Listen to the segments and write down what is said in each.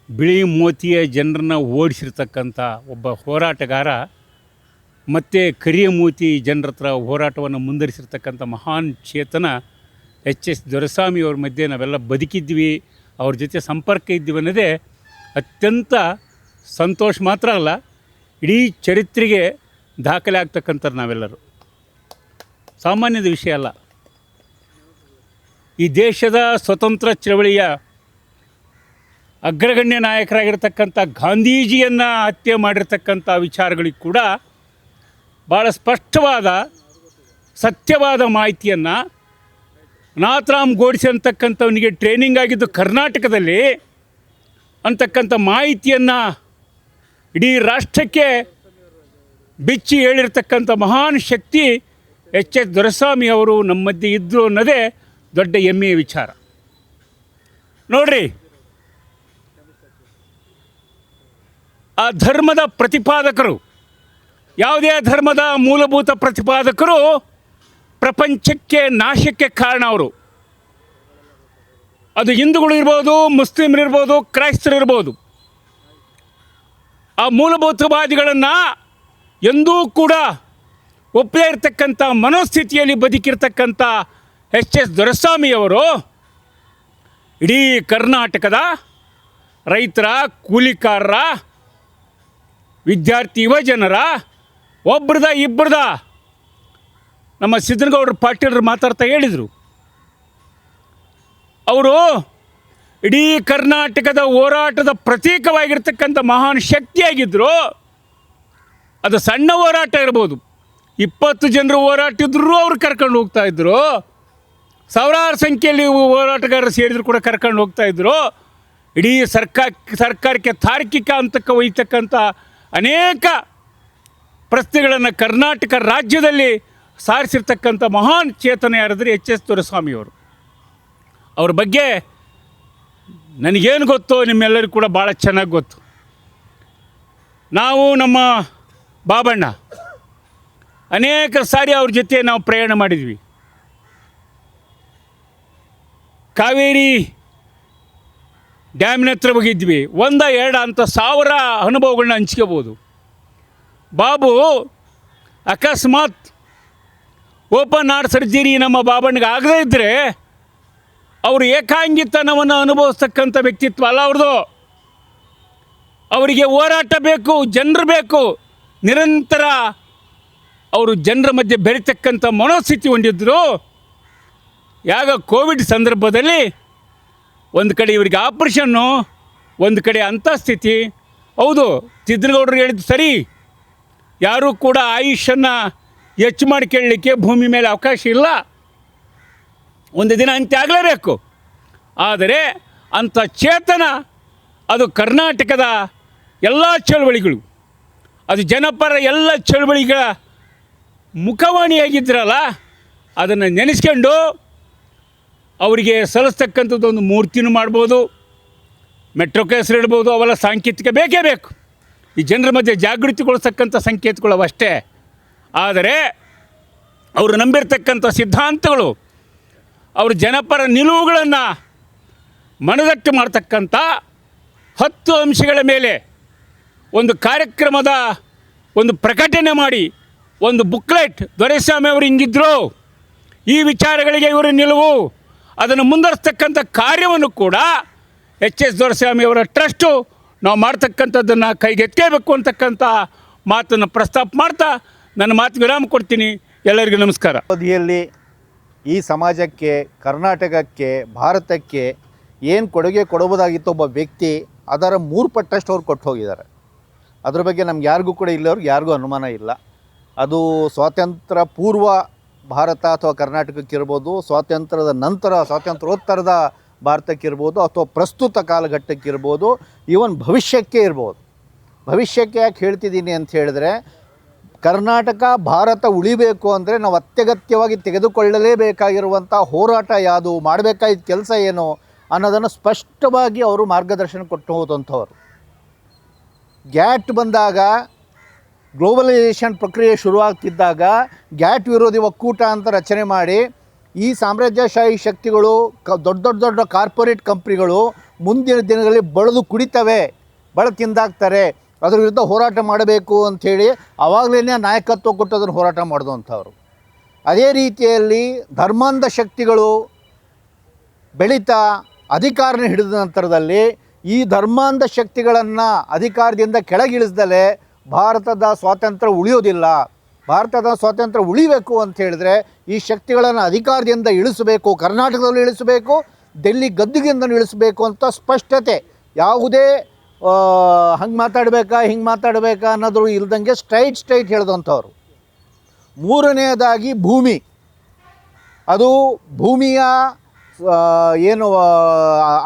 ಬಿಳಿ ಮೋತಿಯ ಜನರನ್ನ ಓಡಿಸಿರ್ತಕ್ಕಂಥ ಒಬ್ಬ ಹೋರಾಟಗಾರ ಮತ್ತು ಕರಿಯ ಮೋತಿ ಜನರ ಹತ್ರ ಹೋರಾಟವನ್ನು ಮುಂದುವರಿಸಿರ್ತಕ್ಕಂಥ ಮಹಾನ್ ಚೇತನ ಎಚ್ ದೊರೆಸ್ವಾಮಿಯವ್ರ ಮಧ್ಯೆ ನಾವೆಲ್ಲ ಬದುಕಿದ್ವಿ, ಅವ್ರ ಜೊತೆ ಸಂಪರ್ಕ ಇದ್ದೀವಿ ಅನ್ನೋದೇ ಅತ್ಯಂತ ಸಂತೋಷ ಮಾತ್ರ ಅಲ್ಲ, ಇಡೀ ಚರಿತ್ರೆಗೆ ದಾಖಲೆ ಆಗ್ತಕ್ಕಂಥದ್ದು ನಾವೆಲ್ಲರೂ. ಸಾಮಾನ್ಯದ ವಿಷಯ ಅಲ್ಲ. ಈ ದೇಶದ ಸ್ವತಂತ್ರ ಚಳವಳಿಯ ಅಗ್ರಗಣ್ಯ ನಾಯಕರಾಗಿರ್ತಕ್ಕಂಥ ಗಾಂಧೀಜಿಯನ್ನು ಹತ್ಯೆ ಮಾಡಿರ್ತಕ್ಕಂಥ ವಿಚಾರಗಳಿಗೆ ಕೂಡ ಭಾಳ ಸ್ಪಷ್ಟವಾದ ಸತ್ಯವಾದ ಮಾಹಿತಿಯನ್ನು ನಾಥರಾಮ್ ಗೋಡ್ಸೆ ಅಂತಕ್ಕಂಥವನಿಗೆ ಟ್ರೈನಿಂಗ್ ಆಗಿದ್ದು ಕರ್ನಾಟಕದಲ್ಲಿ ಅಂತಕ್ಕಂಥ ಮಾಹಿತಿಯನ್ನು ಇಡೀ ರಾಷ್ಟ್ರಕ್ಕೆ ಬಿಚ್ಚಿ ಹೇಳಿರ್ತಕ್ಕಂಥ ಮಹಾನ್ ಶಕ್ತಿ ಎಚ್ ದೊರೆಸ್ವಾಮಿ ಅವರು ನಮ್ಮ ಮಧ್ಯೆ ಇದ್ದರು ಅನ್ನೋದೇ ದೊಡ್ಡ ಹೆಮ್ಮೆಯ ವಿಚಾರ. ನೋಡ್ರಿ, ಆ ಧರ್ಮದ ಪ್ರತಿಪಾದಕರು, ಯಾವುದೇ ಧರ್ಮದ ಮೂಲಭೂತ ಪ್ರತಿಪಾದಕರು ಪ್ರಪಂಚಕ್ಕೆ ನಾಶಕ್ಕೆ ಕಾರಣ ಅವರು. ಅದು ಹಿಂದೂಗಳು ಇರ್ಬೋದು, ಮುಸ್ಲಿಮರು ಇರ್ಬೋದು, ಕ್ರೈಸ್ತರು ಇರ್ಬೋದು. ಆ ಮೂಲಭೂತವಾದಿಗಳನ್ನು ಎಂದೂ ಕೂಡ ಒಪ್ಪದೇ ಇರತಕ್ಕಂಥ ಮನೋಸ್ಥಿತಿಯಲ್ಲಿ ಬದುಕಿರ್ತಕ್ಕಂಥ ಎಚ್ ದೊರೆಸ್ವಾಮಿಯವರು ಇಡೀ ಕರ್ನಾಟಕದ ರೈತರ, ಕೂಲಿಕಾರರ, ವಿದ್ಯಾರ್ಥಿ ಯುವಜನರ ಒಬ್ರದ ಇಬ್ಬರದ ನಮ್ಮ ಸಿದ್ದನಗೌಡರು ಪಾಟೀಲರು ಮಾತಾಡ್ತಾ ಹೇಳಿದರು, ಅವರು ಇಡೀ ಕರ್ನಾಟಕದ ಹೋರಾಟದ ಪ್ರತೀಕವಾಗಿರ್ತಕ್ಕಂಥ ಮಹಾನ್ ಶಕ್ತಿಯಾಗಿದ್ದರು. ಅದು ಸಣ್ಣ ಹೋರಾಟ ಇರ್ಬೋದು, 20 ಜನರು ಹೋರಾಟ ಇದ್ದರೂ ಅವ್ರು ಕರ್ಕೊಂಡು ಹೋಗ್ತಾಯಿದ್ರು, ಸಾವಿರಾರು ಸಂಖ್ಯೆಯಲ್ಲಿ ಹೋರಾಟಗಾರರು ಸೇರಿದ್ರು ಕೂಡ ಕರ್ಕೊಂಡು ಹೋಗ್ತಾಯಿದ್ರು. ಇಡೀ ಸರ್ಕಾರಕ್ಕೆ ತಾರ್ಕಿಕ ಹಂತಕ್ಕೆ ಒಯ್ತಕ್ಕಂಥ ಅನೇಕ ಪ್ರಶ್ನೆಗಳನ್ನು ಕರ್ನಾಟಕ ರಾಜ್ಯದಲ್ಲಿ ಸಾರಿಸಿರ್ತಕ್ಕಂಥ ಮಹಾನ್ ಚೇತನ ಯಾರಾದರೆ ಎಚ್ ದೊರೆಸ್ವಾಮಿಯವರು. ಅವ್ರ ಬಗ್ಗೆ ನನಗೇನು ಗೊತ್ತೋ ನಿಮ್ಮೆಲ್ಲರಿಗೂ ಕೂಡ ಭಾಳ ಚೆನ್ನಾಗಿ ಗೊತ್ತು. ನಾವು ನಮ್ಮ ಬಾಬಣ್ಣ ಅನೇಕ ಸಾರಿ ಅವ್ರ ಜೊತೆ ನಾವು ಪ್ರಯಾಣ ಮಾಡಿದ್ವಿ. ಕಾವೇರಿ ಡ್ಯಾಮಿನ ಹತ್ರ ಹೋಗಿದ್ವಿ. 1-2 ಅಂತ 1000 ಅನುಭವಗಳನ್ನ ಹಂಚ್ಕೋಬೋದು. ಬಾಬು ಅಕಸ್ಮಾತ್ ಓಪನ್ ಹಾರ್ಟ್ ಸರ್ಜರಿ ನಮ್ಮ ಬಾಬಣ್ಣಗೆ ಆಗದೇ ಇದ್ದರೆ ಅವರು ಏಕಾಂಗಿತನವನ್ನು ಅನುಭವಿಸ್ತಕ್ಕಂಥ ವ್ಯಕ್ತಿತ್ವ ಅಲ್ಲ ಅವ್ರದ್ದು. ಅವರಿಗೆ ಹೋರಾಟ ಬೇಕು, ಜನರು ಬೇಕು, ನಿರಂತರ ಅವರು ಜನರ ಮಧ್ಯೆ ಬೆರೀತಕ್ಕಂಥ ಮನೋಸ್ಥಿತಿ ಹೊಂದಿದ್ದರು. ಯಾಗ ಕೋವಿಡ್ ಸಂದರ್ಭದಲ್ಲಿ ಒಂದು ಕಡೆ ಇವರಿಗೆ ಆಪ್ರೇಷನ್ನು, ಒಂದು ಕಡೆ ಅಂಥ ಸ್ಥಿತಿ. ಹೌದು, ಸಿದ್ದನಗೌಡರು ಹೇಳಿದ್ದು ಸರಿ, ಯಾರೂ ಕೂಡ ಆಯುಷನ್ನು ಹೆಚ್ಚು ಮಾಡಿ ಕೇಳಲಿಕ್ಕೆ ಭೂಮಿ ಮೇಲೆ ಅವಕಾಶ ಇಲ್ಲ, ಒಂದು ದಿನ ಅಂತ್ಯ ಆಗಲೇಬೇಕು. ಆದರೆ ಅಂಥ ಚೇತನ ಅದು ಕರ್ನಾಟಕದ ಎಲ್ಲ ಚಳವಳಿಗಳು, ಅದು ಜನಪರ ಎಲ್ಲ ಚಳವಳಿಗಳ ಮುಖವಾಣಿಯಾಗಿದ್ದರಲ್ಲ, ಅದನ್ನು ನೆನೆಸ್ಕೊಂಡು ಅವರಿಗೆ ಸಲ್ಲಿಸ್ತಕ್ಕಂಥದ್ದು ಒಂದು ಮೂರ್ತಿನೂ ಮಾಡ್ಬೋದು, ಮೆಟ್ರೋ ಹೆಸರು ಇಡ್ಬೋದು. ಅವೆಲ್ಲ ಸಾಂಕೇತಿಕ ಬೇಕೇ ಬೇಕು. ಈ ಜನರ ಮಧ್ಯೆ ಜಾಗೃತಿಗೊಳಿಸ್ತಕ್ಕಂಥ ಸಂಕೇತಗಳು ಅವಷ್ಟೇ. ಆದರೆ ಅವರು ನಂಬಿರ್ತಕ್ಕಂಥ ಸಿದ್ಧಾಂತಗಳು, ಅವರು ಜನಪರ ನಿಲುವುಗಳನ್ನು ಮನದಟ್ಟು ಮಾಡ್ತಕ್ಕಂಥ 10 ಅಂಶಗಳ ಮೇಲೆ ಒಂದು ಕಾರ್ಯಕ್ರಮದ ಒಂದು ಪ್ರಕಟಣೆ ಮಾಡಿ, ಒಂದು ಬುಕ್ಲೆಟ್, ದೊರೆಸ್ವಾಮಿ ಅವರು ಹಿಂಗಿದ್ರು, ಈ ವಿಚಾರಗಳಿಗೆ ಇವರ ನಿಲುವು, ಅದನ್ನು ಮುಂದುವರಿಸ್ತಕ್ಕಂಥ ಕಾರ್ಯವನ್ನು ಕೂಡ ಎಚ್ ದೊರೆಸ್ವಾಮಿಯವರ ಟ್ರಸ್ಟು ನಾವು ಮಾಡ್ತಕ್ಕಂಥದ್ದನ್ನು ಕೈಗೆತ್ತಬೇಕು ಅಂತಕ್ಕಂಥ ಮಾತನ್ನು ಪ್ರಸ್ತಾಪ ಮಾಡ್ತಾ ನನ್ನ ಮಾತು ವಿರಾಮ ಕೊಡ್ತೀನಿ. ಎಲ್ಲರಿಗೂ ನಮಸ್ಕಾರ. ಅವಧಿಯಲ್ಲಿ ಈ ಸಮಾಜಕ್ಕೆ, ಕರ್ನಾಟಕಕ್ಕೆ, ಭಾರತಕ್ಕೆ ಏನು ಕೊಡುಗೆ ಕೊಡಬಹುದಾಗಿತ್ತು ಒಬ್ಬ ವ್ಯಕ್ತಿ, ಅದರ 3 ಪಟ್ಟಷ್ಟು ಅವ್ರು ಕೊಟ್ಟು ಹೋಗಿದ್ದಾರೆ. ಅದ್ರ ಬಗ್ಗೆ ನಮ್ಗೆ ಯಾರಿಗೂ ಕೂಡ ಇಲ್ಲವ್ರಿಗೆ ಯಾರಿಗೂ ಅನುಮಾನ ಇಲ್ಲ. ಅದು ಸ್ವಾತಂತ್ರ್ಯ ಪೂರ್ವ ಭಾರತ ಅಥವಾ ಕರ್ನಾಟಕಕ್ಕಿರ್ಬೋದು, ಸ್ವಾತಂತ್ರ್ಯದ ನಂತರ ಸ್ವಾತಂತ್ರ್ಯೋತ್ತರದ ಭಾರತಕ್ಕಿರ್ಬೋದು, ಅಥವಾ ಪ್ರಸ್ತುತ ಕಾಲಘಟ್ಟಕ್ಕಿರ್ಬೋದು, ಈವನ್ ಭವಿಷ್ಯಕ್ಕೆ ಇರ್ಬೋದು. ಭವಿಷ್ಯಕ್ಕೆ ಯಾಕೆ ಹೇಳ್ತಿದ್ದೀನಿ ಅಂತ ಹೇಳಿದ್ರೆ, ಕರ್ನಾಟಕ ಭಾರತ ಉಳಿಬೇಕು ಅಂದರೆ ನಾವು ಅತ್ಯಗತ್ಯವಾಗಿ ತೆಗೆದುಕೊಳ್ಳಲೇಬೇಕಾಗಿರುವಂಥ ಹೋರಾಟ ಯಾವುದು, ಮಾಡಬೇಕಾದ ಕೆಲಸ ಏನು ಅನ್ನೋದನ್ನು ಸ್ಪಷ್ಟವಾಗಿ ಅವರು ಮಾರ್ಗದರ್ಶನ ಕೊಟ್ಟು ಹೋದಂಥವ್ರು. ಗ್ಯಾಟ್ ಬಂದಾಗ, ಗ್ಲೋಬಲೈಸೇಷನ್ ಪ್ರಕ್ರಿಯೆ ಶುರುವಾಗ್ತಿದ್ದಾಗ ಗ್ಯಾಟ್ ವಿರೋಧಿ ಒಕ್ಕೂಟ ಅಂತ ರಚನೆ ಮಾಡಿ ಈ ಸಾಮ್ರಾಜ್ಯಶಾಹಿ ಶಕ್ತಿಗಳು, ದೊಡ್ಡ ಕಾರ್ಪೊರೇಟ್ ಕಂಪ್ನಿಗಳು ಮುಂದಿನ ದಿನಗಳಲ್ಲಿ ಬಳದು ಕುಡಿತವೆ, ತಿಂದಾಕ್ತಾರೆ, ಅದ್ರ ವಿರುದ್ಧ ಹೋರಾಟ ಮಾಡಬೇಕು ಅಂಥೇಳಿ ಆವಾಗಲೇ ನಾಯಕತ್ವ ಕೊಟ್ಟು ಅದನ್ನು ಹೋರಾಟ ಮಾಡಿದಂಥವ್ರು. ಅದೇ ರೀತಿಯಲ್ಲಿ ಧರ್ಮಾಂಧ ಶಕ್ತಿಗಳು ಬೆಳೀತಾ ಅಧಿಕಾರನ ಹಿಡಿದ ನಂತರದಲ್ಲಿ ಈ ಧರ್ಮಾಂಧ ಶಕ್ತಿಗಳನ್ನು ಅಧಿಕಾರದಿಂದ ಕೆಳಗಿಳಿಸ್ದಲೇ ಭಾರತದ ಸ್ವಾತಂತ್ರ್ಯ ಉಳಿಯೋದಿಲ್ಲ. ಭಾರತದ ಸ್ವಾತಂತ್ರ್ಯ ಉಳಿಬೇಕು ಅಂತ ಹೇಳಿದ್ರೆ ಈ ಶಕ್ತಿಗಳನ್ನು ಅಧಿಕಾರದಿಂದ ಇಳಿಸಬೇಕು, ಕರ್ನಾಟಕದಲ್ಲೂ ಇಳಿಸಬೇಕು, ಡೆಲ್ಲಿ ಗದ್ದುಗೆಯಿಂದಲೂ ಇಳಿಸಬೇಕು ಅಂತ ಸ್ಪಷ್ಟತೆ, ಯಾವುದೇ ಹಂಗೆ ಮಾತಾಡಬೇಕಾ ಹಿಂಗೆ ಮಾತಾಡಬೇಕಾ ಅನ್ನೋದು ಇಲ್ದಂಗೆ ಸ್ಟ್ರೈಟ್ ಹೇಳಿದಂಥವ್ರು. ಮೂರನೆಯದಾಗಿ ಭೂಮಿ, ಅದು ಭೂಮಿಯ ಏನು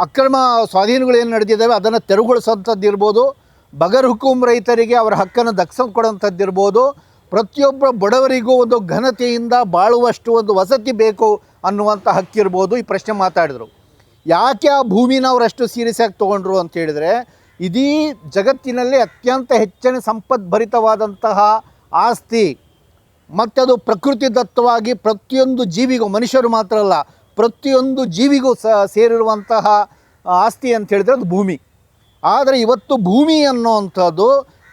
ಅಕ್ರಮ ಸ್ವಾಧೀನಗಳು ಏನು ನಡೆದಿದ್ದಾವೆ ಅದನ್ನು ತೆರವುಗೊಳಿಸೋಂಥದ್ದು ಇರ್ಬೋದು, ಬಗರ್ ಹುಕುಂ ರೈತರಿಗೆ ಅವರ ಹಕ್ಕನ್ನು ದಕ್ಕಿಸ್ಕೊಡೋಂಥದ್ದು ಇರ್ಬೋದು, ಪ್ರತಿಯೊಬ್ಬ ಬಡವರಿಗೂ ಒಂದು ಘನತೆಯಿಂದ ಬಾಳುವಷ್ಟು ಒಂದು ವಸತಿ ಬೇಕು ಅನ್ನುವಂಥ ಹಕ್ಕಿರ್ಬೋದು. ಈ ಪ್ರಶ್ನೆ ಮಾತಾಡಿದರು. ಯಾಕೆ ಆ ಭೂಮಿನ ಅವರಷ್ಟು ಸೀರಿಯಸ್ ಆಗಿ ತೊಗೊಂಡ್ರು ಅಂತ ಹೇಳಿದರೆ, ಇಡೀ ಜಗತ್ತಿನಲ್ಲಿ ಅತ್ಯಂತ ಹೆಚ್ಚಿನ ಸಂಪದ್ಭರಿತವಾದಂತಹ ಆಸ್ತಿ, ಮತ್ತು ಅದು ಪ್ರಕೃತಿ ದತ್ತವಾಗಿ ಪ್ರತಿಯೊಂದು ಜೀವಿಗೂ, ಮನುಷ್ಯರು ಮಾತ್ರ ಅಲ್ಲ ಪ್ರತಿಯೊಂದು ಜೀವಿಗೂ ಸೇರಿರುವಂತಹ ಆಸ್ತಿ ಅಂತ ಹೇಳಿದರೆ ಅದು ಭೂಮಿ. ಆದರೆ ಇವತ್ತು ಭೂಮಿ ಅನ್ನೋವಂಥದ್ದು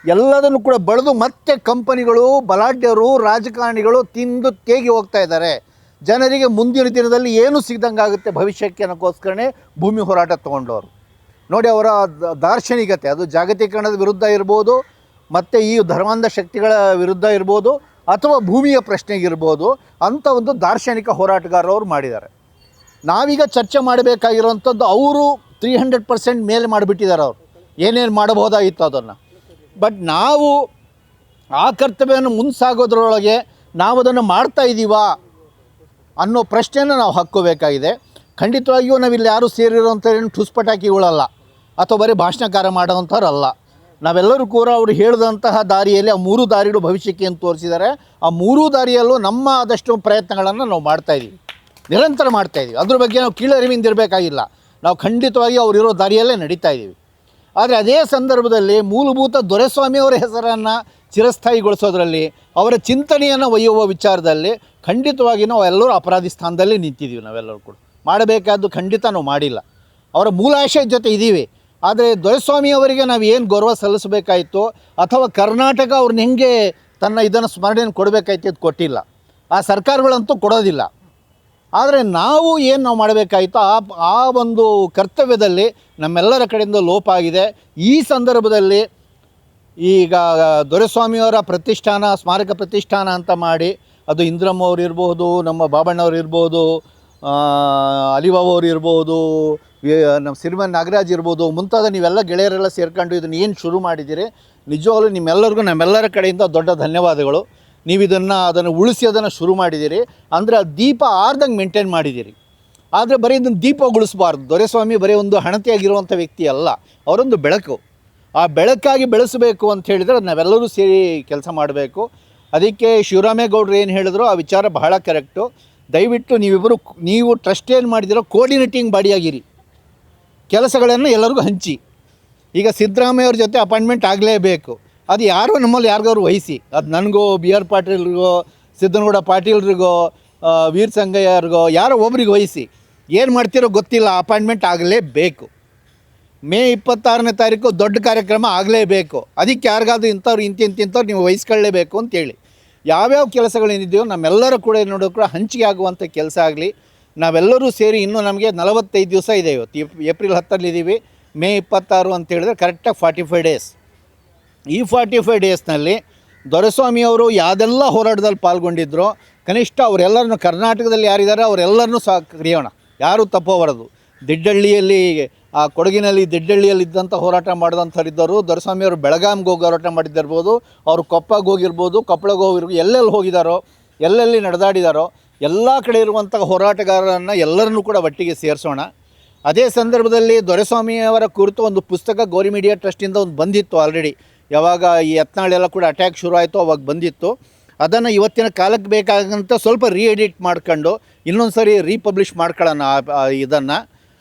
ಎಲ್ಲದನ್ನು ಕೂಡ ಬಳದು ಮತ್ತೆ ಕಂಪನಿಗಳು, ಬಲಾಢ್ಯರು, ರಾಜಕಾರಣಿಗಳು ತಿಂದು ತೇಗಿ ಹೋಗ್ತಾ ಇದ್ದಾರೆ. ಜನರಿಗೆ ಮುಂದಿನ ದಿನದಲ್ಲಿ ಏನು ಸಿಗ್ದಂಗೆ ಆಗುತ್ತೆ ಭವಿಷ್ಯಕ್ಕೆ ಅನ್ನೋಕ್ಕೋಸ್ಕರನೇ ಭೂಮಿ ಹೋರಾಟ ತೊಗೊಂಡವರು. ನೋಡಿ, ಅವರ ದಾರ್ಶನಿಕತೆ, ಅದು ಜಾಗತೀಕರಣದ ವಿರುದ್ಧ ಇರ್ಬೋದು, ಮತ್ತು ಈ ಧರ್ಮಾಂಧ ಶಕ್ತಿಗಳ ವಿರುದ್ಧ ಇರ್ಬೋದು, ಅಥವಾ ಭೂಮಿಯ ಪ್ರಶ್ನೆಗಿರ್ಬೋದು, ಅಂಥ ಒಂದು ದಾರ್ಶನಿಕ ಹೋರಾಟಗಾರರು ಮಾಡಿದ್ದಾರೆ. ನಾವೀಗ ಚರ್ಚೆ ಮಾಡಬೇಕಾಗಿರೋವಂಥದ್ದು ಅವರು 300% ಮೇಲೆ ಮಾಡಿಬಿಟ್ಟಿದ್ದಾರೆ. ಅವರು ಏನೇನು ಮಾಡಬಹುದಾಗಿತ್ತು ಅದನ್ನು. ಬಟ್ ನಾವು ಆ ಕರ್ತವ್ಯವನ್ನು ಮುಂಸಾಗೋದ್ರೊಳಗೆ ನಾವು ಅದನ್ನು ಮಾಡ್ತಾ ಇದ್ದೀವಾ ಅನ್ನೋ ಪ್ರಶ್ನೆನ ನಾವು ಹಾಕ್ಕೋಬೇಕಾಗಿದೆ. ಖಂಡಿತವಾಗಿಯೂ ನಾವಿಲ್ಲಿ ಯಾರೂ ಸೇರಿರೋಂಥ ಏನು ಠುಸ್ಪಟಾಕಿಗಳಲ್ಲ ಅಥವಾ ಬರೀ ಭಾಷಣಕಾರ ಮಾಡೋವಂಥವ್ರಲ್ಲ. ನಾವೆಲ್ಲರೂ ಕೂಡ ಅವರು ಹೇಳಿದಂತಹ ದಾರಿಯಲ್ಲಿ ಆ 3 ದಾರಿಗಳು ಭವಿಷ್ಯಕ್ಕೆ ಏನು ತೋರಿಸಿದ್ದಾರೆ, ಆ 3 ದಾರಿಯಲ್ಲೂ ನಮ್ಮ ಆದಷ್ಟು ಪ್ರಯತ್ನಗಳನ್ನು ನಾವು ಮಾಡ್ತಾಯಿದ್ದೀವಿ, ನಿರಂತರ ಮಾಡ್ತಾಯಿದ್ದೀವಿ. ಅದ್ರ ಬಗ್ಗೆ ನಾವು ಕೀಳರಿವಿಂದ ಇರಬೇಕಾಗಿಲ್ಲ. ನಾವು ಖಂಡಿತವಾಗಿ ಅವರಿರೋ ದಾರಿಯಲ್ಲೇ ನಡೀತಾ ಇದ್ದೀವಿ. ಆದರೆ ಅದೇ ಸಂದರ್ಭದಲ್ಲಿ ಮೂಲಭೂತ ದೊರೆಸ್ವಾಮಿಯವರ ಹೆಸರನ್ನು ಚಿರಸ್ಥಾಯಿಗೊಳಿಸೋದ್ರಲ್ಲಿ, ಅವರ ಚಿಂತನೆಯನ್ನು ಒಯ್ಯುವ ವಿಚಾರದಲ್ಲಿ ಖಂಡಿತವಾಗಿ ನಾವು ಎಲ್ಲರೂ ಅಪರಾಧಿ ಸ್ಥಾನದಲ್ಲಿ ನಿಂತಿದ್ದೀವಿ. ನಾವೆಲ್ಲರೂ ಕೂಡ ಮಾಡಬೇಕಾದ್ದು ಖಂಡಿತ ನಾವು ಮಾಡಿಲ್ಲ. ಅವರ ಮೂಲ ಆಶಯ ಜೊತೆ ಇದ್ದೀವಿ. ಆದರೆ ದೊರೆಸ್ವಾಮಿಯವರಿಗೆ ನಾವು ಏನು ಗೌರವ ಸಲ್ಲಿಸಬೇಕಾಯಿತು ಅಥವಾ ಕರ್ನಾಟಕ ಅವ್ರನ್ನ ಹೆಂಗೆ ತನ್ನ ಇದನ್ನು ಸ್ಮರಣೆಯನ್ನು ಕೊಡಬೇಕಾಯ್ತು ಅದು ಕೊಟ್ಟಿಲ್ಲ. ಆ ಸರ್ಕಾರಗಳಂತೂ ಕೊಡೋದಿಲ್ಲ. ಆದರೆ ನಾವು ಏನು ಮಾಡಬೇಕಾಯಿತು ಆ ಒಂದು ಕರ್ತವ್ಯದಲ್ಲಿ ನಮ್ಮೆಲ್ಲರ ಕಡೆಯಿಂದ ಲೋಪ ಆಗಿದೆ. ಈ ಸಂದರ್ಭದಲ್ಲಿ ಈಗ ದೊರೆಸ್ವಾಮಿಯವರ ಪ್ರತಿಷ್ಠಾನ, ಸ್ಮಾರಕ ಪ್ರತಿಷ್ಠಾನ ಅಂತ ಮಾಡಿ, ಅದು ಇಂದ್ರಮ್ಮ ಅವ್ರು ಇರ್ಬೋದು, ನಮ್ಮ ಬಾಬಣ್ಣವ್ರು ಇರ್ಬೋದು, ಅಲಿಬಾಬು ಅವ್ರು ಇರ್ಬೋದು, ನಮ್ಮ ಸಿರಿಮನ್ ನಾಗರಾಜ್ ಇರ್ಬೋದು, ಮುಂತಾದ ನೀವೆಲ್ಲ ಗೆಳೆಯರೆಲ್ಲ ಸೇರ್ಕೊಂಡು ಇದನ್ನು ಏನು ಶುರು ಮಾಡಿದ್ದೀರಿ, ನಿಜವಾಗ್ಲೂ ನಿಮ್ಮೆಲ್ಲರಿಗೂ ನಮ್ಮೆಲ್ಲರ ಕಡೆಯಿಂದ ದೊಡ್ಡ ಧನ್ಯವಾದಗಳು. ನೀವು ಅದನ್ನು ಉಳಿಸಿ ಅದನ್ನು ಶುರು ಮಾಡಿದ್ದೀರಿ. ಅಂದರೆ ಆ ದೀಪ ಆರ್ದಂಗೆ ಮೇಂಟೈನ್ ಮಾಡಿದ್ದೀರಿ. ಆದರೆ ಬರೀ ಇದನ್ನು ದೀಪಗೊಳಿಸಬಾರ್ದು. ದೊರೆಸ್ವಾಮಿ ಬರೀ ಒಂದು ಹಣತೆಯಾಗಿರುವಂಥ ವ್ಯಕ್ತಿ ಅಲ್ಲ, ಅವರೊಂದು ಬೆಳಕು. ಆ ಬೆಳಕಾಗಿ ಬೆಳೆಸಬೇಕು ಅಂತ ಹೇಳಿದರೆ ನಾವೆಲ್ಲರೂ ಸೇರಿ ಕೆಲಸ ಮಾಡಬೇಕು. ಅದಕ್ಕೆ ಶಿವರಾಮೇಗೌಡರು ಏನು ಹೇಳಿದ್ರು ಆ ವಿಚಾರ ಬಹಳ ಕರೆಕ್ಟು. ದಯವಿಟ್ಟು ನೀವು ಟ್ರಸ್ಟ್ ಏನು ಮಾಡಿದಿರೋ ಕೋಆರ್ಡಿನೇಟಿಂಗ್ ಬಾಡಿಯಾಗಿರಿ, ಕೆಲಸಗಳನ್ನು ಎಲ್ಲರಿಗೂ ಹಂಚಿ. ಈಗ ಸಿದ್ದರಾಮಯ್ಯವ್ರ ಜೊತೆ ಅಪಾಯಿಂಟ್ಮೆಂಟ್ ಆಗಲೇಬೇಕು. ಅದು ಯಾರೋ ನಮ್ಮಲ್ಲಿ ಯಾರಿಗಾದ್ರು ವಹಿಸಿ, ಅದು ನನಗೋ, ಬಿ ಆರ್ ಪಾಟೀಲ್ರಿಗೋ, ಸಿದ್ದನಗೌಡ ಪಾಟೀಲ್ರಿಗೋ, ವೀರ್ ಸಂಗಯ್ಯವ್ರಿಗೋ ಯಾರೋ ಒಬ್ರಿಗೆ ವಹಿಸಿ. ಏನು ಮಾಡ್ತಿರೋ ಗೊತ್ತಿಲ್ಲ, ಅಪಾಯಿಂಟ್ಮೆಂಟ್ ಆಗಲೇಬೇಕು. ಮೇ 26ನೇ ತಾರೀಕು ದೊಡ್ಡ ಕಾರ್ಯಕ್ರಮ ಆಗಲೇಬೇಕು. ಅದಕ್ಕೆ ಯಾರಿಗಾದ್ರೂ ಇಂಥವ್ರು ನೀವು ವಹಿಸ್ಕೊಳ್ಳೇಬೇಕು ಅಂತೇಳಿ ಯಾವ್ಯಾವ ಕೆಲಸಗಳೇನಿದೆಯೋ ನಮ್ಮೆಲ್ಲರೂ ಕೂಡ ನೋಡೋಕೆ ಹಂಚಿಕೆ ಆಗುವಂಥ ಕೆಲಸ ಆಗಲಿ. ನಾವೆಲ್ಲರೂ ಸೇರಿ ಇನ್ನೂ ನಮಗೆ 45 ದಿವಸ ಇದೆ. ಇವತ್ತು ಏಪ್ರಿಲ್ 10ರಲ್ಲಿದ್ದೀವಿ, ಮೇ 26 ಅಂತ ಹೇಳಿದ್ರೆ ಕರೆಕ್ಟಾಗಿ 45 ಡೇಸ್. ಈ 45 ಡೇಸ್ನಲ್ಲಿ ದೊರೆಸ್ವಾಮಿಯವರು ಯಾವುದೆಲ್ಲ ಹೋರಾಟದಲ್ಲಿ ಪಾಲ್ಗೊಂಡಿದ್ರೋ ಕನಿಷ್ಠ ಅವರೆಲ್ಲರನ್ನು, ಕರ್ನಾಟಕದಲ್ಲಿ ಯಾರಿದ್ದಾರೆ ಅವರೆಲ್ಲರನ್ನೂ ಸಹ ಕರೆಯೋಣ, ಯಾರೂ ತಪ್ಪೋಬಾರದು. ದಿಡ್ಡಳ್ಳಿಯಲ್ಲಿ, ಆ ಕೊಡಗಿನಲ್ಲಿ ದಿಡ್ಡಳ್ಳಿಯಲ್ಲಿದ್ದಂಥ ಹೋರಾಟ ಮಾಡಿದಂಥವ್ರಿದ್ದರು. ದೊರೆಸ್ವಾಮಿಯವರು ಬೆಳಗಾಂಗೆ ಹೋಗಿ ಹೋರಾಟ ಮಾಡಿದ್ದಿರ್ಬೋದು, ಅವರು ಕೊಪ್ಪಗೆ ಹೋಗಿರ್ಬೋದು, ಕೊಪ್ಪಳಗೆ ಹೋಗಿರ್ಬೋದು, ಎಲ್ಲೆಲ್ಲಿ ಹೋಗಿದ್ದಾರೋ, ಎಲ್ಲೆಲ್ಲಿ ನಡೆದಾಡಿದಾರೋ ಎಲ್ಲ ಕಡೆ ಇರುವಂಥ ಹೋರಾಟಗಾರರನ್ನು ಎಲ್ಲರನ್ನೂ ಕೂಡ ಒಟ್ಟಿಗೆ ಸೇರಿಸೋಣ. ಅದೇ ಸಂದರ್ಭದಲ್ಲಿ ದೊರೆಸ್ವಾಮಿಯವರ ಕುರಿತು ಒಂದು ಪುಸ್ತಕ ಗೌರಿ ಮೀಡಿಯಾ ಟ್ರಸ್ಟಿಂದ ಒಂದು ಬಂದಿತ್ತು ಆಲ್ರೆಡಿ. ಯಾವಾಗ ಈ ಯತ್ನಾಳೆಲ್ಲ ಕೂಡ ಅಟ್ಯಾಕ್ ಶುರು ಆಯಿತು ಅವಾಗ ಬಂದಿತ್ತು. ಅದನ್ನು ಇವತ್ತಿನ ಕಾಲಕ್ಕೆ ಬೇಕಾಗಂತ ಸ್ವಲ್ಪ ಎಡಿಟ್ ಮಾಡ್ಕೊಂಡು ಇನ್ನೊಂದು ಸರಿ ರೀಪಬ್ಲಿಷ್ ಮಾಡ್ಕೊಳ್ಳೋಣ. ಇದನ್ನು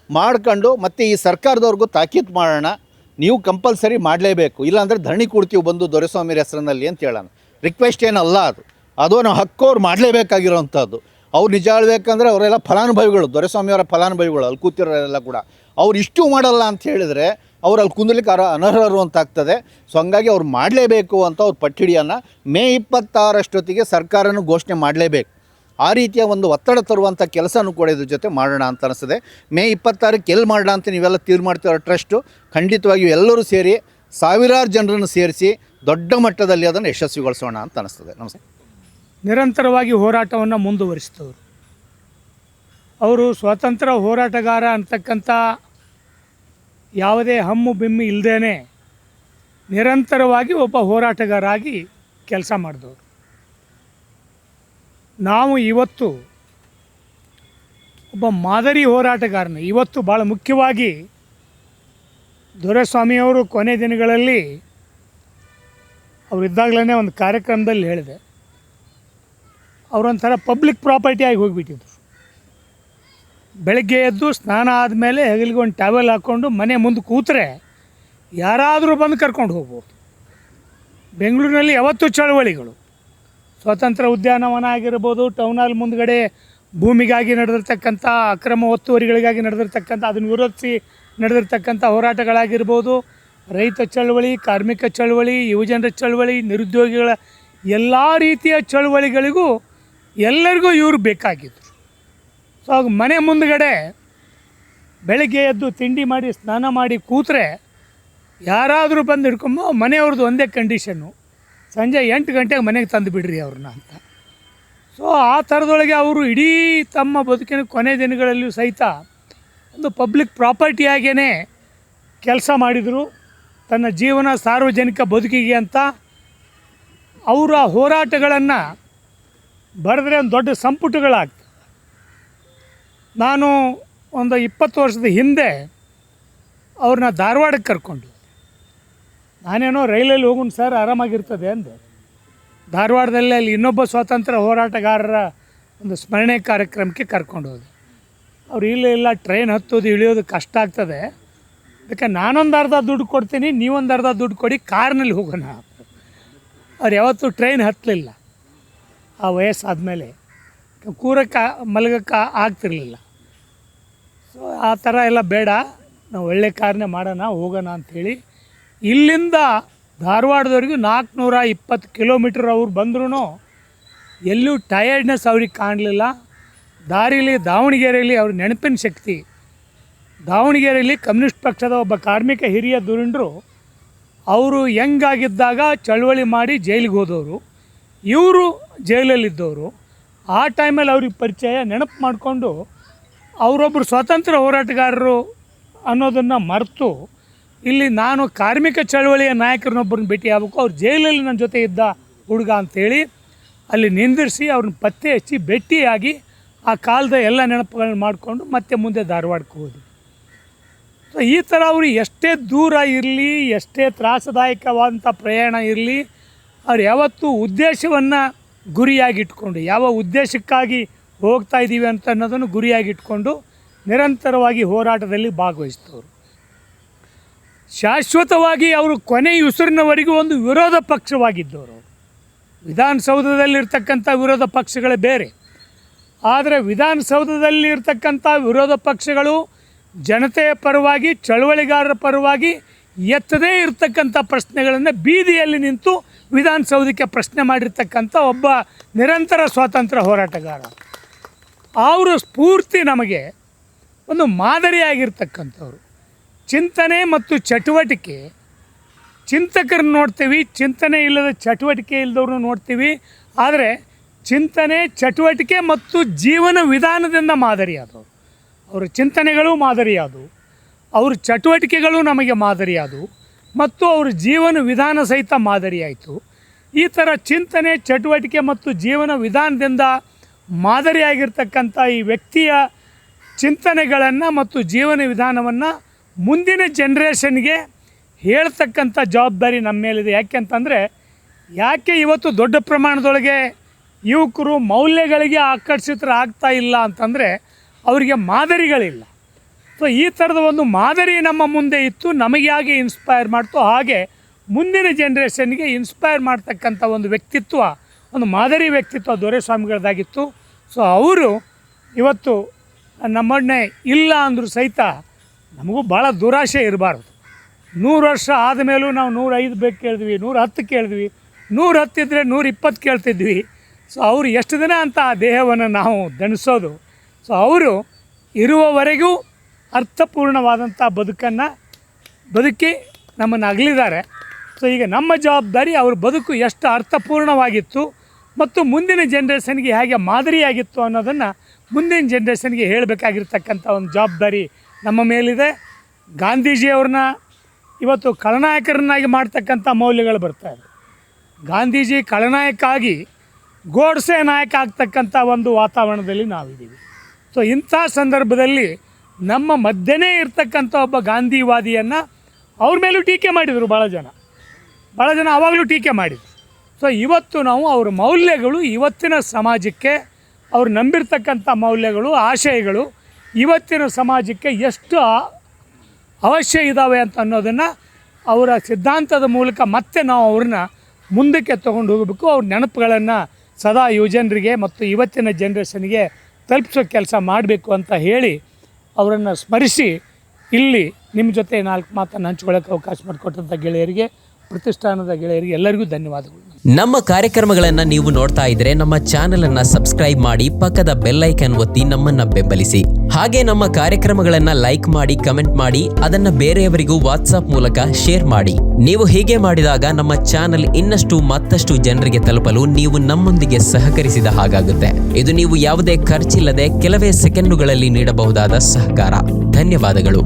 ಮಾಡ್ಕೊಂಡು ಮತ್ತು ಈ ಸರ್ಕಾರದವ್ರಿಗೂ ತಾಕೀತು ಮಾಡೋಣ, ನೀವು ಕಂಪಲ್ಸರಿ ಮಾಡಲೇಬೇಕು, ಇಲ್ಲಾಂದರೆ ಧರಣಿ ಕೊಡ್ತೀವಿ ಬಂದು ದೊರೆಸ್ವಾಮಿಯರ ಹೆಸರಿನಲ್ಲಿ ಅಂತ ಹೇಳೋಣ. ರಿಕ್ವೆಸ್ಟ್ ಏನಲ್ಲ, ಅದು ನಾವು ಹಕ್ಕೋರು ಮಾಡಲೇಬೇಕಾಗಿರೋವಂಥದ್ದು. ಅವ್ರು ನಿಜ ಹೇಳ್ಬೇಕಂದ್ರೆ ಅವರೆಲ್ಲ ಫಲಾನುಭವಿಗಳು, ದೊರೆಸ್ವಾಮಿಯವರ ಫಲಾನುಭವಿಗಳು, ಅಲ್ಲಿ ಕೂತಿರೋರೆಲ್ಲ ಕೂಡ. ಅವ್ರು ಇಷ್ಟು ಮಾಡಲ್ಲ ಅಂತ ಹೇಳಿದರೆ ಅವ್ರು ಅಲ್ಲಿ ಕುಂದಲಿಕ್ಕೆ ಅನರ್ಹರು ಅಂತ ಆಗ್ತದೆ. ಸೊ ಹಂಗಾಗಿ ಅವ್ರು ಮಾಡಲೇಬೇಕು ಅಂತ ಅವ್ರ ಪಟ್ಟಿಡಿಯನ್ನು ಮೇ 26 ಸರ್ಕಾರನೂ ಘೋಷಣೆ ಮಾಡಲೇಬೇಕು. ಆ ರೀತಿಯ ಒಂದು ಒತ್ತಡ ತರುವಂಥ ಕೆಲಸನೂ ಕೂಡ ಇದ್ರ ಜೊತೆ ಮಾಡೋಣ ಅಂತ ಅನಿಸ್ತದೆ. ಮೇ 26 ಎಲ್ಲಿ ಮಾಡೋಣ ಅಂತ ನೀವೆಲ್ಲ ತೀರ್ಮಾಡ್ತಿರೋ ಟ್ರಸ್ಟು ಖಂಡಿತವಾಗಿಯೂ ಎಲ್ಲರೂ ಸೇರಿ ಸಾವಿರಾರು ಜನರನ್ನು ಸೇರಿಸಿ ದೊಡ್ಡ ಮಟ್ಟದಲ್ಲಿ ಅದನ್ನು ಯಶಸ್ವಿಗೊಳಿಸೋಣ ಅಂತ ಅನಿಸ್ತದೆ. ನಮಸ್ತೆ. ನಿರಂತರವಾಗಿ ಹೋರಾಟವನ್ನು ಮುಂದುವರಿಸಿದವರು ಅವರು. ಸ್ವಾತಂತ್ರ್ಯ ಹೋರಾಟಗಾರ ಅಂತಕ್ಕಂಥ ಯಾವುದೇ ಹಮ್ಮು ಬಿಮ್ಮಿ ಇಲ್ಲದೇ ನಿರಂತರವಾಗಿ ಒಬ್ಬ ಹೋರಾಟಗಾರಾಗಿ ಕೆಲಸ ಮಾಡಿದವರು. ನಾವು ಇವತ್ತು ಒಬ್ಬ ಮಾದರಿ ಹೋರಾಟಗಾರನ ಇವತ್ತು ಭಾಳ ಮುಖ್ಯವಾಗಿ ದೊರೆಸ್ವಾಮಿಯವರು ಕೊನೆ ದಿನಗಳಲ್ಲಿ ಅವರಿದ್ದಾಗಲೇ ಒಂದು ಕಾರ್ಯಕ್ರಮದಲ್ಲಿ ಹೇಳಿದೆ, ಅವರೊಂಥರ ಪಬ್ಲಿಕ್ ಪ್ರಾಪರ್ಟಿಯಾಗಿ ಹೋಗಿಬಿಟ್ಟಿದ್ರು. ಬೆಳಗ್ಗೆ ಎದ್ದು ಸ್ನಾನ ಆದಮೇಲೆ ಹೆಗಲಿಗೆ ಒಂದು ಟ್ಯಾವೆಲ್ ಹಾಕ್ಕೊಂಡು ಮನೆ ಮುಂದೆ ಕೂತ್ರೆ ಯಾರಾದರೂ ಬಂದು ಕರ್ಕೊಂಡು ಹೋಗ್ಬೋದು. ಬೆಂಗಳೂರಿನಲ್ಲಿ ಯಾವತ್ತೂ ಚಳವಳಿಗಳು, ಸ್ವಾತಂತ್ರ್ಯ ಉದ್ಯಾನವನ ಆಗಿರ್ಬೋದು, ಟೌನ್ ಹಾಲ್ ಮುಂದ್ಗಡೆ ಭೂಮಿಗಾಗಿ ನಡೆದಿರ್ತಕ್ಕಂಥ ಅಕ್ರಮ ಒತ್ತುವರಿಗಳಿಗಾಗಿ ನಡೆದಿರ್ತಕ್ಕಂಥ ಅದನ್ನು ವಿರೋಧಿಸಿ ನಡೆದಿರ್ತಕ್ಕಂಥ ಹೋರಾಟಗಳಾಗಿರ್ಬೋದು, ರೈತ ಚಳವಳಿ, ಕಾರ್ಮಿಕ ಚಳವಳಿ, ಯುವಜನರ ಚಳವಳಿ, ನಿರುದ್ಯೋಗಿಗಳ ಎಲ್ಲ ರೀತಿಯ ಚಳವಳಿಗಳಿಗೂ ಎಲ್ಲರಿಗೂ ಇವರು ಬೇಕಾಗಿದ್ದರು. ಸೊ ಆಗ ಮನೆ ಮುಂದ್ಗಡೆ ಬೆಳಗ್ಗೆ ಎದ್ದು ತಿಂಡಿ ಮಾಡಿ ಸ್ನಾನ ಮಾಡಿ ಕೂತ್ರೆ ಯಾರಾದರೂ ಬಂದು ಹಿಡ್ಕೊಂಬ ಮನೆಯವ್ರದ್ದು ಒಂದೇ ಕಂಡೀಷನ್ನು, ಸಂಜೆ 8 ಗಂಟೆಗೆ ಮನೆಗೆ ತಂದು ಬಿಡ್ರಿ ಅವ್ರನ್ನ ಅಂತ. ಸೊ ಆ ಥರದೊಳಗೆ ಅವರು ಇಡೀ ತಮ್ಮ ಬದುಕಿನ ಕೊನೆ ದಿನಗಳಲ್ಲಿಯೂ ಸಹಿತ ಒಂದು ಪಬ್ಲಿಕ್ ಪ್ರಾಪರ್ಟಿಯಾಗೇ ಕೆಲಸ ಮಾಡಿದರು. ತನ್ನ ಜೀವನ ಸಾರ್ವಜನಿಕ ಬದುಕಿಗೆ ಅಂತ ಅವರ ಹೋರಾಟಗಳನ್ನು ಬರೆದ್ರೆ ಒಂದು ದೊಡ್ಡ ಸಂಪುಟಗಳಾಗ್ತದೆ. ನಾನು ಒಂದು 20 ವರ್ಷದ ಹಿಂದೆ ಅವ್ರನ್ನ ಧಾರವಾಡಕ್ಕೆ ಕರ್ಕೊಂಡು, ನಾನೇನೋ ರೈಲಲ್ಲಿ ಹೋಗೋಣ ಸರ್ ಆರಾಮಾಗಿರ್ತದೆ ಅಂದೆ. ಧಾರವಾಡದಲ್ಲಿ ಅಲ್ಲಿ ಇನ್ನೊಬ್ಬ ಸ್ವಾತಂತ್ರ್ಯ ಹೋರಾಟಗಾರರ ಒಂದು ಸ್ಮರಣೆ ಕಾರ್ಯಕ್ರಮಕ್ಕೆ ಕರ್ಕೊಂಡು ಹೋದೆ. ಅವ್ರು ಇಲ್ಲ ಟ್ರೈನ್ ಹತ್ತೋದು ಇಳಿಯೋದು ಕಷ್ಟ ಆಗ್ತದೆ, ಅದಕ್ಕೆ ನಾನೊಂದು ಅರ್ಧ ದುಡ್ಡು ಕೊಡ್ತೀನಿ, ನೀವೊಂದು ಅರ್ಧ ದುಡ್ಡು ಕೊಡಿ, ಕಾರ್ನಲ್ಲಿ ಹೋಗೋಣ. ಅವ್ರು ಯಾವತ್ತೂ ಟ್ರೈನ್ ಹತ್ತಲಿಲ್ಲ. ಆ ವಯಸ್ಸಾದಮೇಲೆ ಕೂರಕ್ಕೆ ಮಲಗಕ್ಕೆ ಆಗ್ತಿರಲಿಲ್ಲ. ಸೊ ಆ ಥರ ಎಲ್ಲ ಬೇಡ, ನಾವು ಒಳ್ಳೆ ಕಾರ್ನೇ ಮಾಡೋಣ, ಹೋಗೋಣ ಅಂಥೇಳಿ ಇಲ್ಲಿಂದ ಧಾರವಾಡದವರೆಗೂ 420 ಕಿಲೋಮೀಟ್ರ್ ಅವ್ರು ಬಂದ್ರೂ ಎಲ್ಲೂ ಟಯರ್ಡ್ನೆಸ್ ಅವ್ರಿಗೆ ಕಾಣಲಿಲ್ಲ. ದಾರಿಲಿ ದಾವಣಗೆರೆಯಲ್ಲಿ ಅವ್ರ ನೆನಪಿನ ಶಕ್ತಿ, ದಾವಣಗೆರೆಯಲ್ಲಿ ಕಮ್ಯುನಿಸ್ಟ್ ಪಕ್ಷದ ಒಬ್ಬ ಕಾರ್ಮಿಕ ಹಿರಿಯ ಧುರೀಣರು, ಅವರು ಯಂಗಾಗಿದ್ದಾಗ ಚಳವಳಿ ಮಾಡಿ ಜೈಲಿಗೆ ಹೋದವರು, ಇವರು ಜೈಲಲ್ಲಿದ್ದವರು. ಆ ಟೈಮಲ್ಲಿ ಅವ್ರಿಗೆ ಪರಿಚಯ ನೆನಪು ಮಾಡಿಕೊಂಡು ಅವರೊಬ್ಬರು ಸ್ವಾತಂತ್ರ್ಯ ಹೋರಾಟಗಾರರು ಅನ್ನೋದನ್ನು ಮರೆತು ಇಲ್ಲಿ ನಾನು ಕಾರ್ಮಿಕ ಚಳವಳಿಯ ನಾಯಕರನ್ನೊಬ್ಬರನ್ನ ಭೇಟಿ ಆಗಬೇಕು, ಅವ್ರು ಜೈಲಲ್ಲಿ ನನ್ನ ಜೊತೆ ಇದ್ದ ಹುಡುಗ ಅಂಥೇಳಿ ಅಲ್ಲಿ ನಿಂದಿರಿಸಿ ಅವ್ರನ್ನ ಪತ್ತೆ ಹಚ್ಚಿ ಭೇಟಿಯಾಗಿ ಆ ಕಾಲದ ಎಲ್ಲ ನೆನಪುಗಳನ್ನ ಮಾಡಿಕೊಂಡು ಮತ್ತೆ ಮುಂದೆ ಧಾರವಾಡಕ್ಕೆ ಹೋದ್ವಿ. ಸೊ ಈ ಥರ ಅವರು ಎಷ್ಟೇ ದೂರ ಇರಲಿ, ಎಷ್ಟೇ ತ್ರಾಸದಾಯಕವಾದಂಥ ಪ್ರಯಾಣ ಇರಲಿ, ಅವ್ರು ಯಾವತ್ತೂ ಉದ್ದೇಶವನ್ನು ಗುರಿಯಾಗಿಟ್ಕೊಂಡು, ಯಾವ ಉದ್ದೇಶಕ್ಕಾಗಿ ಹೋಗ್ತಾ ಇದ್ದೀವಿ ಅಂತ ಅನ್ನೋದನ್ನು ಗುರಿಯಾಗಿಟ್ಕೊಂಡು ನಿರಂತರವಾಗಿ ಹೋರಾಟದಲ್ಲಿ ಭಾಗವಹಿಸಿದವರು. ಶಾಶ್ವತವಾಗಿ ಅವರು ಕೊನೆ ಉಸಿರಿನವರೆಗೂ ಒಂದು ವಿರೋಧ ಪಕ್ಷವಾಗಿದ್ದವರು. ವಿಧಾನಸೌಧದಲ್ಲಿರ್ತಕ್ಕಂಥ ವಿರೋಧ ಪಕ್ಷಗಳೇ ಬೇರೆ, ಆದರೆ ವಿಧಾನಸೌಧದಲ್ಲಿರ್ತಕ್ಕಂಥ ವಿರೋಧ ಪಕ್ಷಗಳು ಜನತೆಯ ಪರವಾಗಿ, ಚಳವಳಿಗಾರರ ಪರವಾಗಿ ಎತ್ತದೇ ಇರತಕ್ಕಂಥ ಪ್ರಶ್ನೆಗಳನ್ನು ಬೀದಿಯಲ್ಲಿ ನಿಂತು ವಿಧಾನಸೌಧಕ್ಕೆ ಪ್ರಶ್ನೆ ಮಾಡಿರ್ತಕ್ಕಂಥ ಒಬ್ಬ ನಿರಂತರ ಸ್ವಾತಂತ್ರ್ಯ ಹೋರಾಟಗಾರ. ಅವರ ಸ್ಫೂರ್ತಿ ನಮಗೆ ಒಂದು ಮಾದರಿಯಾಗಿರ್ತಕ್ಕಂಥವ್ರು. ಚಿಂತನೆ ಮತ್ತು ಚಟುವಟಿಕೆ, ಚಿಂತಕರನ್ನು ನೋಡ್ತೀವಿ, ಚಿಂತನೆ ಇಲ್ಲದ ಚಟುವಟಿಕೆ ಇಲ್ಲದವ್ರನ್ನ ನೋಡ್ತೀವಿ. ಆದರೆ ಚಿಂತನೆ, ಚಟುವಟಿಕೆ ಮತ್ತು ಜೀವನ ವಿಧಾನದಿಂದ ಮಾದರಿಯಾದವರು. ಅವರ ಚಿಂತನೆಗಳು ಮಾದರಿಯಾದವು, ಅವ್ರ ಚಟುವಟಿಕೆಗಳು ನಮಗೆ ಮಾದರಿಯಾದವು, ಮತ್ತು ಅವ್ರ ಜೀವನ ವಿಧಾನ ಸಹಿತ ಮಾದರಿಯಾಯಿತು. ಈ ಥರ ಚಿಂತನೆ, ಚಟುವಟಿಕೆ ಮತ್ತು ಜೀವನ ವಿಧಾನದಿಂದ ಮಾದರಿಯಾಗಿರ್ತಕ್ಕಂಥ ಈ ವ್ಯಕ್ತಿಯ ಚಿಂತನೆಗಳನ್ನು ಮತ್ತು ಜೀವನ ವಿಧಾನವನ್ನು ಮುಂದಿನ ಜನ್ರೇಷನ್ಗೆ ಹೇಳ್ತಕ್ಕಂಥ ಜವಾಬ್ದಾರಿ ನಮ್ಮ ಮೇಲಿದೆ. ಯಾಕೆಂತಂದರೆ, ಯಾಕೆ ಇವತ್ತು ದೊಡ್ಡ ಪ್ರಮಾಣದೊಳಗೆ ಯುವಕರು ಮೌಲ್ಯಗಳಿಗೆ ಆಕರ್ಷಿತರಾಗ್ತಾ ಇಲ್ಲ ಅಂತಂದರೆ ಅವರಿಗೆ ಮಾದರಿಗಳಿಲ್ಲ. ಸೊ ಈ ಥರದ ಒಂದು ಮಾದರಿ ನಮ್ಮ ಮುಂದೆ ಇತ್ತು, ನಮಗೆ ಹೇಗೆ ಇನ್ಸ್ಪೈರ್ ಮಾಡ್ತು ಹಾಗೆ ಮುಂದಿನ ಜನ್ರೇಷನ್ಗೆ ಇನ್ಸ್ಪೈರ್ ಮಾಡ್ತಕ್ಕಂಥ ಒಂದು ವ್ಯಕ್ತಿತ್ವ, ಒಂದು ಮಾದರಿ ವ್ಯಕ್ತಿತ್ವ ದೊರೆಸ್ವಾಮಿಗಳದಾಗಿತ್ತು. ಸೊ ಅವರು ಇವತ್ತು ನಮ್ಮನ್ನೇ ಇಲ್ಲ ಅಂದರೂ ಸಹಿತ ನಮಗೂ ಭಾಳ ದುರಾಶೆ ಇರಬಾರ್ದು. 100 ವರ್ಷ ಆದಮೇಲೂ ನಾವು 105 ಬೇಕು ಕೇಳಿದ್ವಿ, 110 ಕೇಳಿದ್ವಿ, 110 ಇದ್ದರೆ 120 ಕೇಳ್ತಿದ್ವಿ. ಸೊ ಅವರು ಎಷ್ಟು ದಿನ ಅಂತ ಆ ದೇಹವನ್ನು ನಾವು ದಣಿಸೋದು. ಸೊ ಅವರು ಇರುವವರೆಗೂ ಅರ್ಥಪೂರ್ಣವಾದಂಥ ಬದುಕಿ ನಮ್ಮನ್ನು ಅಗಲಿದ್ದಾರೆ. ಸೊ ಈಗ ನಮ್ಮ ಜವಾಬ್ದಾರಿ ಅವ್ರ ಬದುಕು ಎಷ್ಟು ಅರ್ಥಪೂರ್ಣವಾಗಿತ್ತು ಮತ್ತು ಮುಂದಿನ ಜನ್ರೇಷನ್ಗೆ ಹೇಗೆ ಮಾದರಿಯಾಗಿತ್ತು ಅನ್ನೋದನ್ನು ಮುಂದಿನ ಜನ್ರೇಷನ್ಗೆ ಹೇಳಬೇಕಾಗಿರ್ತಕ್ಕಂಥ ಒಂದು ಜವಾಬ್ದಾರಿ ನಮ್ಮ ಮೇಲಿದೆ. ಗಾಂಧೀಜಿಯವ್ರನ್ನ ಇವತ್ತು ಖಳನಾಯಕರನ್ನಾಗಿ ಮಾಡ್ತಕ್ಕಂಥ ಮೌಲ್ಯಗಳು ಬರ್ತಾಯಿದೆ. ಗಾಂಧೀಜಿ ಖಳನಾಯಕ ಆಗಿ ಗೋಡ್ಸೆ ನಾಯಕ ಆಗ್ತಕ್ಕಂಥ ಒಂದು ವಾತಾವರಣದಲ್ಲಿ ನಾವಿದ್ದೀವಿ. ಸೊ ಇಂಥ ಸಂದರ್ಭದಲ್ಲಿ ನಮ್ಮ ಮಧ್ಯೆನೇ ಇರ್ತಕ್ಕಂಥ ಒಬ್ಬ ಗಾಂಧಿವಾದಿಯನ್ನು ಅವ್ರ ಮೇಲೂ ಟೀಕೆ ಮಾಡಿದರು ಭಾಳ ಜನ ಆವಾಗಲೂ ಟೀಕೆ ಮಾಡಿದರು. ಸೊ ಇವತ್ತು ನಾವು ಅವ್ರ ಮೌಲ್ಯಗಳು ಇವತ್ತಿನ ಸಮಾಜಕ್ಕೆ, ಅವ್ರು ನಂಬಿರ್ತಕ್ಕಂಥ ಮೌಲ್ಯಗಳು, ಆಶಯಗಳು ಇವತ್ತಿನ ಸಮಾಜಕ್ಕೆ ಎಷ್ಟು ಅವಶ್ಯ ಇದ್ದಾವೆ ಅಂತ ಅನ್ನೋದನ್ನು ಅವರ ಸಿದ್ಧಾಂತದ ಮೂಲಕ ಮತ್ತೆ ನಾವು ಅವ್ರನ್ನ ಮುಂದಕ್ಕೆ ತೊಗೊಂಡು ಹೋಗಬೇಕು. ಅವ್ರ ನೆನಪುಗಳನ್ನು ಸದಾ ಯುವಜನರಿಗೆ ಮತ್ತು ಇವತ್ತಿನ ಜನ್ರೇಷನ್ಗೆ ತಲುಪಿಸೋ ಕೆಲಸ ಮಾಡಬೇಕು ಅಂತ ಹೇಳಿ ಅವರನ್ನು ಸ್ಮರಿಸಿ ಇಲ್ಲಿ ನಿಮ್ಮ ಜೊತೆ 4 ಮಾತನ್ನು ಹಂಚ್ಕೊಳ್ಳೋಕ್ಕೆ ಅವಕಾಶ ಮಾಡಿಕೊಟ್ಟಂಥ ಗೆಳೆಯರಿಗೆ, ಪ್ರತಿಷ್ಠಾನದ ಗೆಳೆಯರಿಗೆ ಎಲ್ಲರಿಗೂ ಧನ್ಯವಾದಗಳು. ನಮ್ಮ ಕಾರ್ಯಕ್ರಮಗಳನ್ನು ನೀವು ನೋಡ್ತಾ ಇದ್ರೆ ನಮ್ಮ ಚಾನೆಲ್ ಅನ್ನ ಸಬ್ಸ್ಕ್ರೈಬ್ ಮಾಡಿ, ಪಕ್ಕದ ಬೆಲ್ ಐಕನ್ ಒತ್ತಿ ನಮ್ಮನ್ನ ಬೆಂಬಲಿಸಿ. ಹಾಗೆ ನಮ್ಮ ಕಾರ್ಯಕ್ರಮಗಳನ್ನ ಲೈಕ್ ಮಾಡಿ, ಕಮೆಂಟ್ ಮಾಡಿ, ಅದನ್ನ ಬೇರೆಯವರಿಗೂ ವಾಟ್ಸ್ಆಪ್ ಮೂಲಕ ಶೇರ್ ಮಾಡಿ. ನೀವು ಹೀಗೆ ಮಾಡಿದಾಗ ನಮ್ಮ ಚಾನೆಲ್ ಇನ್ನಷ್ಟು ಮತ್ತಷ್ಟು ಜನರಿಗೆ ತಲುಪಲು ನೀವು ನಮ್ಮೊಂದಿಗೆ ಸಹಕರಿಸಿದ ಹಾಗಾಗುತ್ತೆ. ಇದು ನೀವು ಯಾವುದೇ ಖರ್ಚಿಲ್ಲದೆ ಕೆಲವೇ ಸೆಕೆಂಡುಗಳಲ್ಲಿ ನೀಡಬಹುದಾದ ಸಹಕಾರ. ಧನ್ಯವಾದಗಳು.